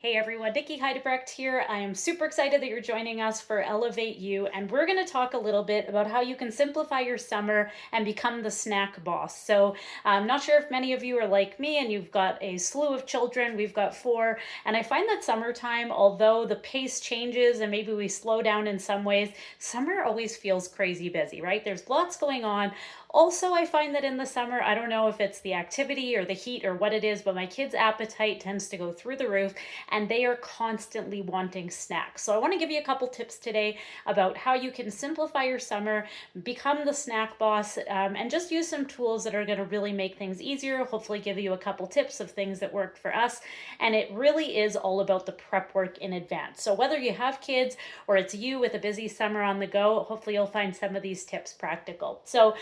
Hey everyone, Nikki Heidebrecht here. I am super excited that you're joining us for Elevate You, and we're going to talk a little bit about how you can simplify your summer and become the snack boss. So, I'm not sure if many of you are like me and you've got a slew of children. We've got four, and I find that summertime, although the pace changes and maybe we slow down in some ways, summer always feels crazy busy, right? There's lots going on. Also, I find that in the summer, I don't know if it's the activity or the heat or what it is, but my kids' appetite tends to go through the roof and they are constantly wanting snacks. So I want to give you a couple tips today about how you can simplify your summer, become the snack boss, and just use some tools that are going to really make things easier. Hopefully, give you a couple tips of things that work for us. And it really is all about the prep work in advance. So whether you have kids or it's you with a busy summer on the go, hopefully you'll find some of these tips practical. So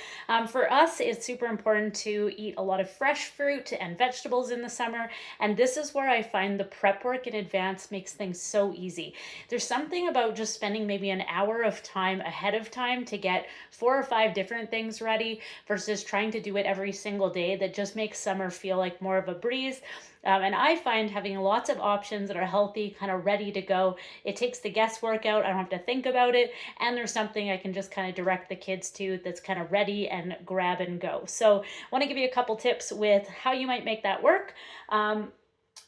for us, it's super important to eat a lot of fresh fruit and vegetables in the summer. And this is where I find the prep work in advance makes things so easy. There's something about just spending maybe an hour of time ahead of time to get 4 or 5 different things ready versus trying to do it every single day that just makes summer feel like more of a breeze. And I find having lots of options that are healthy, kind of ready to go, it takes the guesswork out. I don't have to think about it. And there's something I can just kind of direct the kids to that's kind of ready and grab and go. So I want to give you a couple tips with how you might make that work.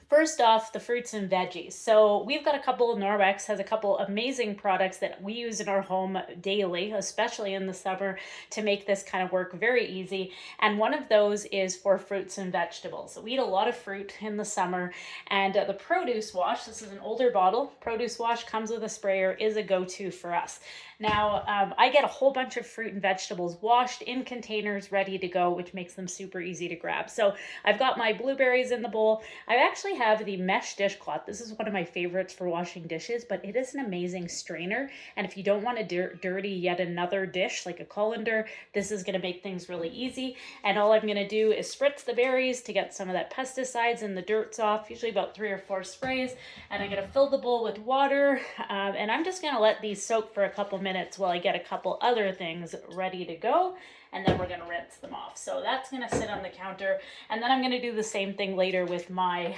First off, the fruits and veggies. So we've got a couple, Norwex has a couple amazing products that we use in our home daily, especially in the summer, to make this kind of work very easy. And one of those is for fruits and vegetables. So we eat a lot of fruit in the summer, and the produce wash, this is an older bottle, produce wash comes with a sprayer, is a go-to for us. Now, I get a whole bunch of fruit and vegetables washed in containers ready to go, which makes them super easy to grab. So I've got my blueberries in the bowl. I actually have the mesh dishcloth. This is one of my favorites for washing dishes, but it is an amazing strainer. And if you don't want to dirty yet another dish like a colander, this is going to make things really easy. And all I'm going to do is spritz the berries to get some of that pesticides and the dirts off, usually about 3 or 4 sprays. And I'm going to fill the bowl with water. And I'm just going to let these soak for a couple minutes while I get a couple other things ready to go, and then we're going to rinse them off. So that's going to sit on the counter, and then I'm going to do the same thing later with my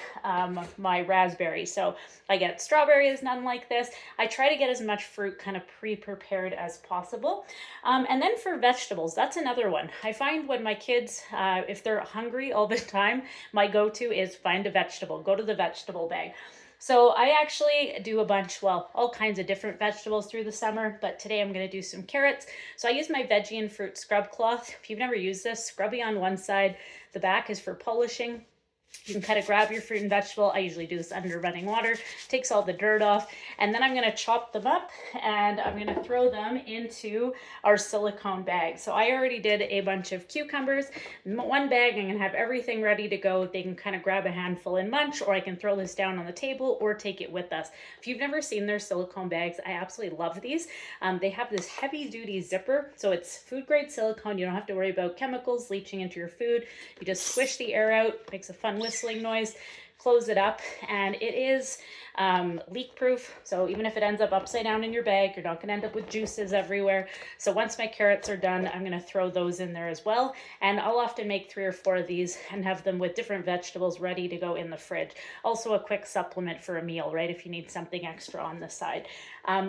my raspberries. So I get strawberries, none like this. I try to get as much fruit kind of pre-prepared as possible. And then for vegetables, that's another one. I find when my kids, if they're hungry all the time, my go-to is find a vegetable, go to the vegetable bag. So I actually do a bunch, well, all kinds of different vegetables through the summer, but today I'm going to do some carrots. So I use my veggie and fruit scrub cloth. If you've never used this, scrubby on one side, the back is for polishing. You can kind of grab your fruit and vegetable. I usually do this under running water. Takes all the dirt off. And then I'm going to chop them up and I'm going to throw them into our silicone bag. So I already did a bunch of cucumbers. One bag, I'm going to have everything ready to go. They can kind of grab a handful and munch, or I can throw this down on the table or take it with us. If you've never seen their silicone bags, I absolutely love these. They have this heavy duty zipper. So it's food grade silicone. You don't have to worry about chemicals leaching into your food. You just squish the air out, makes a fun whistling noise, close it up, and it is leak proof. So even if it ends up upside down in your bag, you're not going to end up with juices everywhere. So once my carrots are done, I'm going to throw those in there as well. And I'll often make 3 or 4 of these and have them with different vegetables ready to go in the fridge. Also a quick supplement for a meal, right? If you need something extra on the side.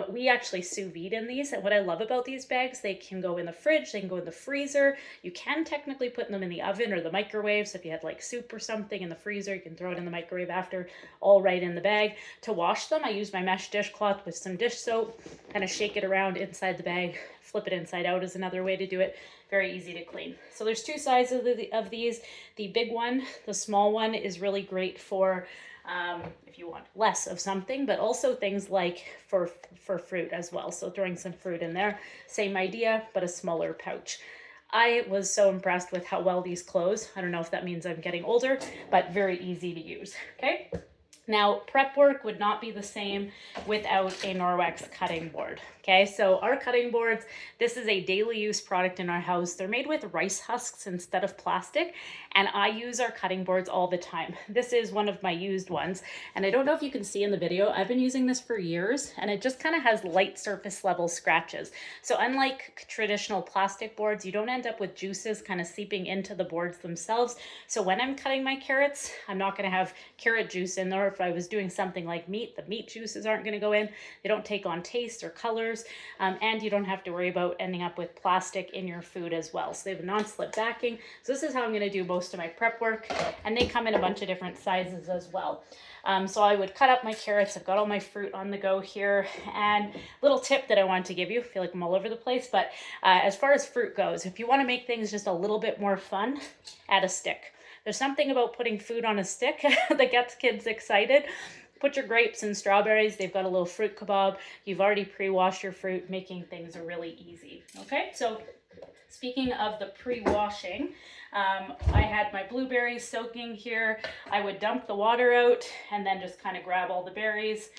We actually sous vide in these. And what I love about these bags, they can go in the fridge, they can go in the freezer. You can technically put them in the oven or the microwave. So if you had like soup or something in the freezer, you can throw it in the microwave after, all right in the bag. To wash them, I use my mesh dishcloth with some dish soap, kind of shake it around inside the bag, flip it inside out is another way to do it. Very easy to clean. So there's 2 sizes of these. The big one, the small one, is really great for if you want less of something, but also things like for fruit as well. So throwing some fruit in there, same idea, but a smaller pouch. I was so impressed with how well these close. I don't know if that means I'm getting older, but very easy to use, okay? Now, prep work would not be the same without a Norwex cutting board. Okay, so our cutting boards, this is a daily use product in our house. They're made with rice husks instead of plastic, and I use our cutting boards all the time. This is one of my used ones, and I don't know if you can see in the video, I've been using this for years, and it just kind of has light surface level scratches. So unlike traditional plastic boards, you don't end up with juices kind of seeping into the boards themselves. So when I'm cutting my carrots, I'm not going to have carrot juice in there if I was doing something like meat, the meat juices aren't going to go in. They don't take on taste or colors, and you don't have to worry about ending up with plastic in your food as well. So they have a non-slip backing. So this is how I'm going to do most of my prep work, and they come in a bunch of different sizes as well. So I would cut up my carrots. I've got all my fruit on the go here. And little tip that I wanted to give you, I feel like I'm all over the place, but as far as fruit goes, if you want to make things just a little bit more fun, add a stick. There's something about putting food on a stick that gets kids excited. Put your grapes and strawberries. They've got a little fruit kebab. You've already pre-washed your fruit, making things really easy. Okay, so speaking of the pre-washing, I had my blueberries soaking here. I would dump the water out and then just kind of grab all the berries.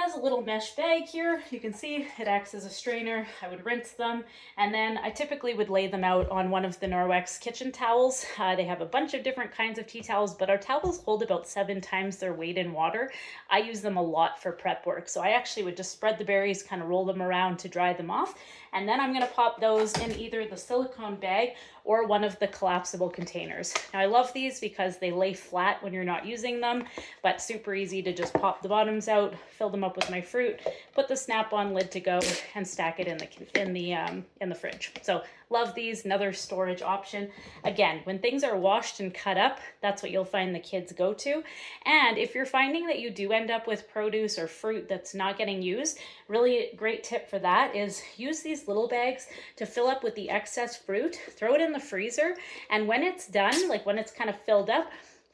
As a little mesh bag here, you can see it acts as a strainer. I would rinse them, and then I typically would lay them out on one of the Norwex kitchen towels. They have a bunch of different kinds of tea towels, but our towels hold about 7 times their weight in water. I use them a lot for prep work, so I actually would just spread the berries, kind of roll them around to dry them off, and then I'm going to pop those in either the silicone bag or one of the collapsible containers. Now I love these because they lay flat when you're not using them, but super easy to just pop the bottoms out, fill them up with my fruit, put the snap-on lid to go, and stack it in the fridge. So love these, another storage option. Again, when things are washed and cut up, that's what you'll find the kids go to. And if you're finding that you do end up with produce or fruit that's not getting used, really great tip for that is use these little bags to fill up with the excess fruit, throw it in the freezer, and when it's done, like when it's kind of filled up,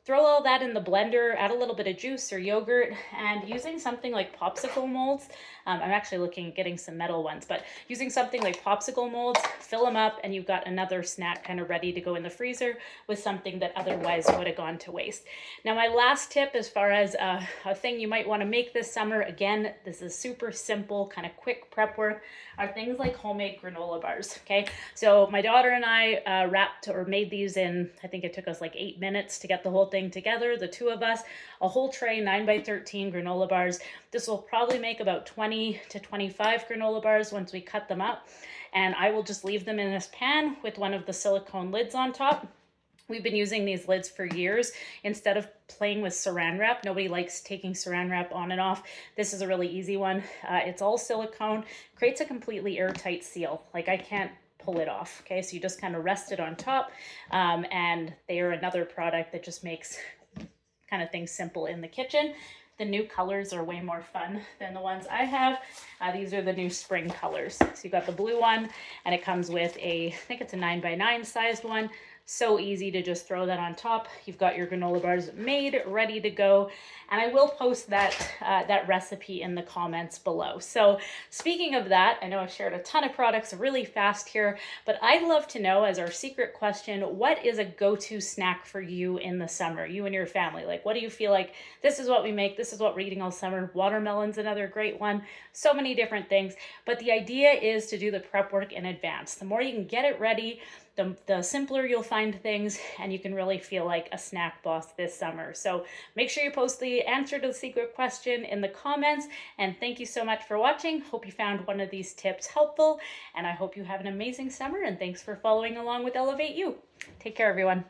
throw all that in the blender, add a little bit of juice or yogurt, and using something like popsicle molds, I'm actually looking at getting some metal ones, but using something like popsicle molds, fill them up, and you've got another snack kind of ready to go in the freezer with something that otherwise would have gone to waste. Now, my last tip as far as a thing you might want to make this summer, again, this is super simple, kind of quick prep work, are things like homemade granola bars, okay? So my daughter and I wrapped or made these in, I think it took us like 8 minutes to get the whole thing together, the two of us, a whole tray, 9x13 granola bars. This will probably make about 20 to 25 granola bars once we cut them up. And I will just leave them in this pan with one of the silicone lids on top. We've been using these lids for years. Instead of playing with saran wrap, nobody likes taking saran wrap on and off. This is a really easy one. It's all silicone, creates a completely airtight seal. Like I can't pull it off. Okay, so you just kind of rest it on top, and they are another product that just makes kind of things simple in the kitchen. The new colors are way more fun than the ones I have. These are the new spring colors. So you've got the blue one, and it comes with I think it's a 9x9 sized one. So easy to just throw that on top. You've got your granola bars made, ready to go. And I will post that recipe in the comments below. So speaking of that, I know I've shared a ton of products really fast here, but I'd love to know, as our secret question, what is a go-to snack for you in the summer, you and your family? Like, what do you feel like, this is what we make, this is what we're eating all summer? Watermelon's another great one. So many different things. But the idea is to do the prep work in advance. The more you can get it ready, the simpler you'll find things, and you can really feel like a snack boss this summer. So make sure you post the answer to the secret question in the comments, and thank you so much for watching. Hope you found one of these tips helpful, and I hope you have an amazing summer, and thanks for following along with Elevate You. Take care, everyone.